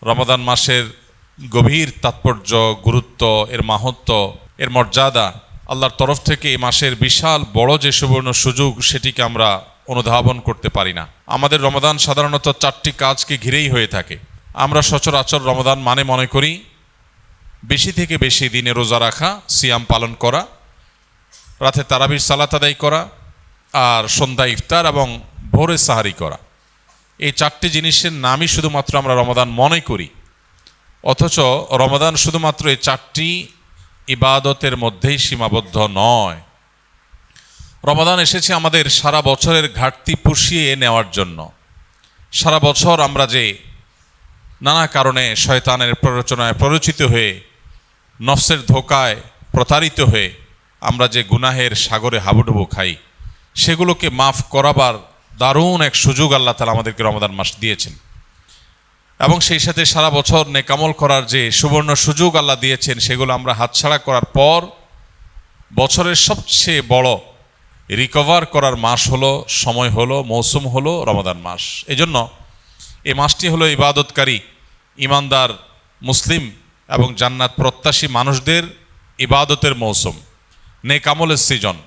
রমাদান মাসের গভীর তাৎপর্য, গুরুত্ব, এর মাহাত্ম্য, এর মর্যাদা, আল্লাহর তরফ থেকে এই মাসের বিশাল বড় যে সুবর্ণ সুযোগ, সেটিকে আমরা অনুধাবন করতে পারি না। আমাদের রমাদান সাধারণত 4টি কাজকে ঘিরেই হয়ে থাকে। আমরা সচরাচর রমাদান মানে মনে করি বেশি থেকে বেশি দিনে রোজা রাখা, সিয়াম পালন করা, রাতে তারাবির সালাত আদায় করা, আর সন্ধ্যা ইফতার এবং ভোরে সাহারি করা। এই 4টি জিনিসের নামই শুধুমাত্র আমরা রমাদান মনে করি, অথচ রমাদান শুধুমাত্র এই 4টি ইবাদতের মধ্যেই সীমাবদ্ধ নয়। রমাদান এসেছে আমাদের সারা বছরের ঘাটতি পুষিয়ে নেওয়ার জন্য। সারা বছর আমরা যে নানা কারণে শয়তানের প্ররোচনায় প্ররোচিত হয়ে, নফসের ধোকায় প্রতারিত হয়ে আমরা যে গুনাহের সাগরে হাবুডুবু খাই, সেগুলোকে মাফ করাবার দারুণ এক সুযোগ আল্লাহ তাআলা আমাদেরকে রমাদান মাস দিয়েছেন। এবং সেই সাথে সারা বছর নেকামল করার যে সুবর্ণ সুযোগ আল্লাহ দিয়েছেন, সেগুলো আমরা হাতছাড়া করার পর বছরের সবচেয়ে বড় রিকভার করার মাস হলো, সময় হলো, মৌসুম হলো রমাদান মাস। এজন্য এই মাসটি হলো ইবাদতকারী, ইমানদার মুসলিম এবং জান্নাত প্রত্যাশী মানুষদের ইবাদতের মৌসুম, নেকামলের সিজন।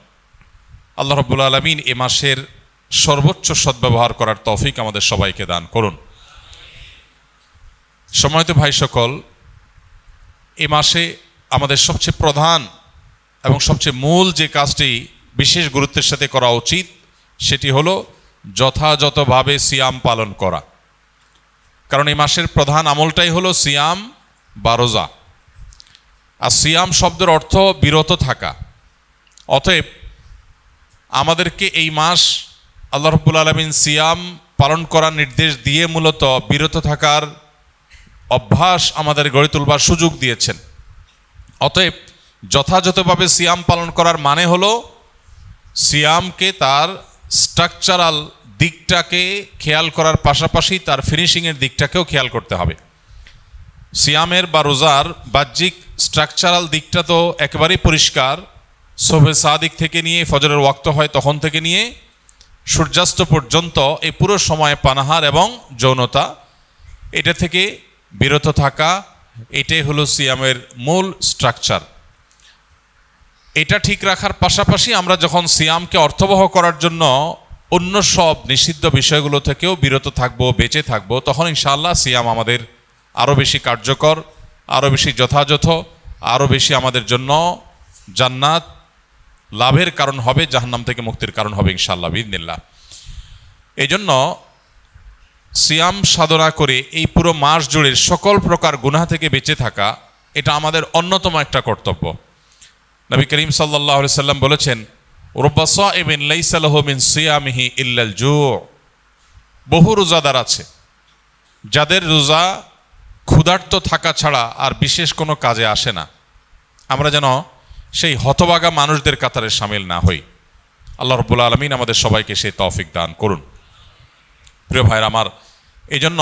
আল্লাহ রাব্বুল আলামিন এ মাসের সর্বোচ্চ সদ্ব্যবহার করার তৌফিক আমাদের সবাইকে দান করুন। সম্মানিত ভাই সকল, এ মাসে আমাদের সবচেয়ে প্রধান এবং সবচেয়ে মূল যে কাজটি বিশেষ গুরুত্বের সাথে করা উচিত, সেটি হলো যথাযথভাবে সিয়াম পালন করা। কারণ এই মাসের প্রধান আমলটাই হলো সিয়াম বা রোজা। আর সিয়াম শব্দের অর্থ বিরত থাকা। অতএব আমাদেরকে এই মাস আল্লাহ রাব্বুল আলামিন সিয়াম পালন করার নির্দেশ দিয়ে মূলত বিরত থাকার অভ্যাস আমাদের গড়ে তুলবার সুযোগ দিয়েছেন। অতএব যথাযথভাবে সিয়াম পালন করার মানে হলো সিয়ামকে তার স্ট্রাকচারাল দিকটাকে খেয়াল করার পাশাপাশি তার ফিনিশিংয়ের দিকটাকেও খেয়াল করতে হবে। সিয়ামের বা রোজার বাহ্যিক স্ট্রাকচারাল দিকটা তো একেবারেই পরিষ্কার। শোবে সাদিক থেকে নিয়ে ফজরের ওয়াক্ত হয় তখন থেকে নিয়ে সূর্যাস্ত পর্যন্ত এই পুরো সময় পানাহার এবং যৌনতা, এটা থেকে বিরত থাকা, এটাই হলো সিয়ামের মূল স্ট্রাকচার। এটা ঠিক রাখার পাশাপাশি আমরা যখন সিয়ামকে অর্থবহ করার জন্য অন্য সব নিষিদ্ধ বিষয়গুলো থেকেও বিরত থাকবো, বেঁচে থাকবো, তখন ইনশাআল্লাহ সিয়াম আমাদের আরও বেশি কার্যকর, আরও বেশি যথাযথ, আরও বেশি আমাদের জন্য জান্নাত লাভের কারণ হবে, জাহান্নাম থেকে মুক্তির কারণ হবে ইনশাআল্লাহ বিইذনিল্লাহ। এই জন্য সিয়াম সাধনা করে এই পুরো মাস জুড়ে সকল প্রকার গুনাহ থেকে বেঁচে থাকা, এটা আমাদের অন্যতম একটা কর্তব্য। নবী করিম সাল্লাল্লাহু আলাইহি সাল্লাম বলেছেন, রুব্বা সাইমিন লাইসা লাহু মিন সিয়ামিহি ইল্লাল জু'। বহু রোজাদার আছে যাদের রোজা ক্ষুধার্ত থাকা ছাড়া আর বিশেষ কোনো কাজে আসে না। আমরা যেন সেই হতভাগা মানুষদের কাতারে শামিল না হই। আল্লাহ রাব্বুল আলামিন আমাদের সবাইকে সেই তৌফিক দান করুন। প্রিয় ভাইরা আমার, এই জন্য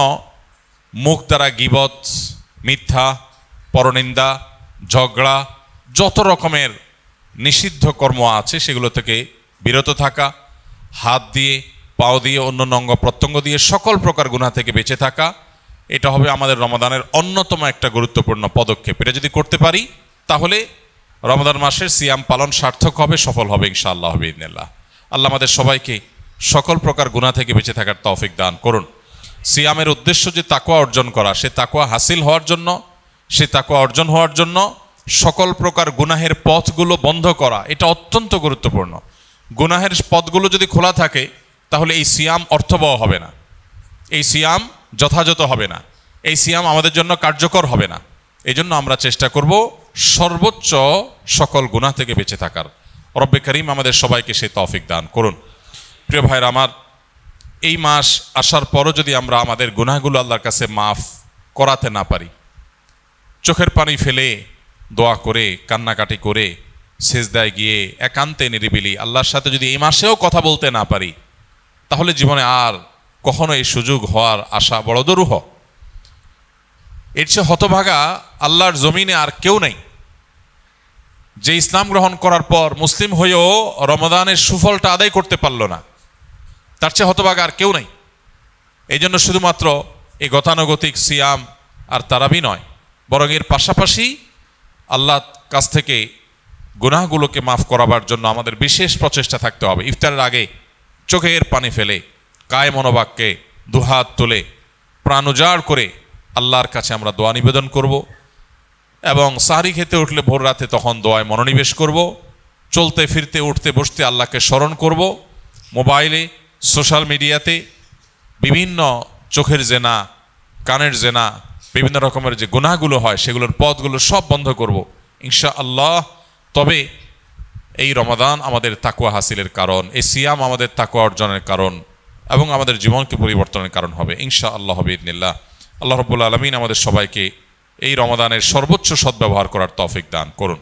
মুখ দ্বারা গীবত, মিথ্যা, পরনিন্দা, ঝগড়া, যত রকমের নিষিদ্ধ কর্ম আছে সেগুলো থেকে বিরত থাকা, হাত দিয়ে, পাও দিয়ে, অন্য অঙ্গ প্রত্যঙ্গ দিয়ে সকল প্রকার গুনাহ থেকে বেঁচে থাকা, এটা হবে আমাদের রমাদানের অন্যতম একটা গুরুত্বপূর্ণ পদক্ষেপ। এটা যদি করতে পারি তাহলে রমাদান মাসের সিয়াম পালন সার্থক হবে, সফল হবে ইনশাআল্লাহ বিইذনিল্লাহ। আল্লাহ আমাদের সবাইকে সকল প্রকার গুনাহ থেকে বেঁচে থাকার তৌফিক দান করুন। সিয়ামের উদ্দেশ্য যে তাকওয়া অর্জন করা, সে তাকওয়া হাসিল হওয়ার জন্য, সে তাকওয়া অর্জন হওয়ার জন্য সকল প্রকার গুনাহের পথগুলো বন্ধ করা, এটা অত্যন্ত গুরুত্বপূর্ণ। গুনাহের পথগুলো যদি খোলা থাকে তাহলে এই সিয়াম অর্থবহ হবে না, এই সিয়াম যথাযথ হবে না, এই সিয়াম আমাদের জন্য কার্যকর হবে না। এই জন্য আমরা চেষ্টা করব সর্বোচ্চ সকল গুনাহ থেকে বেঁচে থাকার। রব্বে করিম আমাদের সবাইকে সেই তৌফিক দান করুন। প্রিয় ভাইরা আমার, এই মাস আসার পরও যদি আমরা আমাদের গুনাহগুলো আল্লাহর কাছে মাফ করাতে না পারি, চোখের পানি ফেলে দোয়া করে, কান্নাকাটি করে, সিজদায় গিয়ে একান্তে নিরিবিলি আল্লাহর সাথে যদি এই মাসেও কথা বলতে না পারি, তাহলে জীবনে আর কখনো এই সুযোগ হওয়ার আশা বড় দুরূহ। এর চেয়ে হতভাগা আল্লাহর জমিনে আর কেউ নেই, যে ইসলাম গ্রহণ করার পর মুসলিম হয়েও রমাদানের সুফলটা আদায় করতে পারল না। তার চেয়ে হতভাগা আর কেউ নেই। এই জন্য শুধুমাত্র এই গতানুগতিক সিয়াম আর তারাবি নয়, বরং এর পাশাপাশি আল্লাহর কাছ থেকে গুনাহগুলোকে মাফ করাবার জন্য আমাদের বিশেষ প্রচেষ্টা থাকতে হবে। ইফতারের আগে চোখের পানি ফেলে কায় মনোবাক্যে দুহাত তুলে প্রাণ উজাড় করে আল্লাহর কাছে আমরা দোয়া নিবেদন করব, এবং সাহরি খেতে উঠলে ভোর রাতে তখন দোয়ায় মনোনিবেশ করব, চলতে ফিরতে উঠতে বসতে আল্লাহকে স্মরণ করব, মোবাইলে সোশ্যাল মিডিয়াতে বিভিন্ন চোখের জেনা, কানের জেনা, বিভিন্ন রকমের যে গুনাহগুলো হয় সেগুলোর পথগুলো সব বন্ধ করব ইনশাআল্লাহ। তবে এই রমাদান আমাদের তাকওয়া হাসিলের কারণ, এই সিয়াম আমাদের তাকওয়া অর্জনের কারণ এবং আমাদের জীবনকে পরিবর্তনের কারণ হবে ইনশাআল্লাহ বিইذনিল্লাহ। আল্লাহ রাব্বুল আলামিন আমাদের সবাইকে এই রমাদানের সর্বোচ্চ সদ্ব্যবহার করার তৌফিক দান করুন।